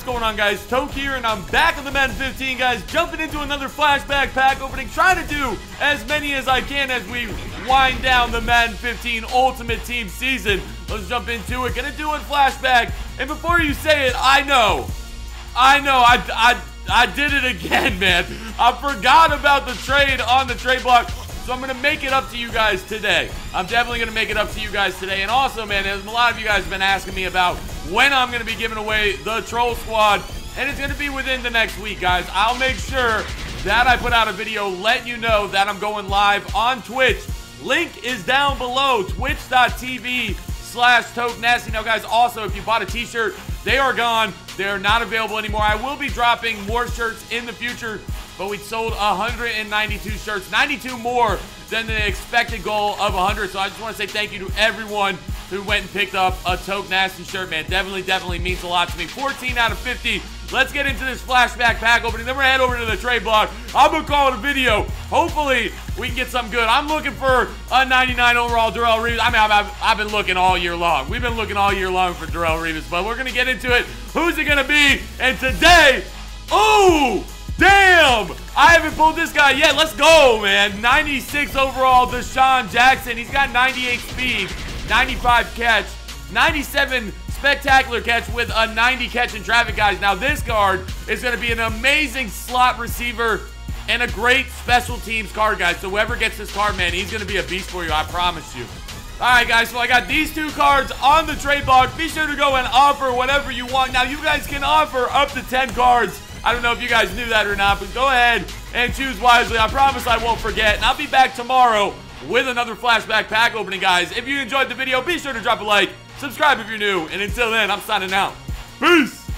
what's going on, guys? Toke here, and I'm back on the Madden 15, guys, jumping into another Flashback Pack opening, trying to do as many as I can as we wind down the Madden 15 Ultimate Team season. Let's jump into it. Gonna do it Flashback, and before you say it, I know, I did it again, man. I forgot about the trade on the trade block, so I'm going to make it up to you guys today. I'm definitely going to make it up to you guys today. And also, man, a lot of you guys have been asking me about when I'm going to be giving away the Troll Squad, and it's going to be within the next week, guys. I'll make sure that I put out a video letting you know that I'm going live on Twitch. Link is down below, twitch.tv/TokeNasty. Now, guys, also, if you bought a t-shirt, they are gone. They're not available anymore. I will be dropping more shirts in the future, but we sold 192 shirts, 92 more than the expected goal of 100. So I just want to say thank you to everyone who went and picked up a Toke Nasty shirt, man. Definitely means a lot to me. 14 out of 50. Let's get into this Flashback Pack opening. Then we're going to head over to the trade block. I'm going to call it a video. Hopefully, we can get something good. I'm looking for a 99 overall Darrell Reeves. I mean, I've been looking all year long. We've been looking all year long for Darrell Reeves, but we're going to get into it. Who's it going to be? And today, ooh, damn, I haven't pulled this guy yet. Let's go, man. 96 overall, Deshaun Jackson. He's got 98 speed, 95 catch, 97 spectacular catch with a 90 catch in traffic, guys. Now, this card is going to be an amazing slot receiver and a great special teams card, guys. So whoever gets this card, man, he's going to be a beast for you, I promise you. All right, guys, so I got these two cards on the trade block. Be sure to go and offer whatever you want. Now, you guys can offer up to 10 cards. I don't know if you guys knew that or not, but go ahead and choose wisely. I promise I won't forget, and I'll be back tomorrow with another Flashback Pack opening, guys. If you enjoyed the video, be sure to drop a like, subscribe if you're new, and until then, I'm signing out. Peace!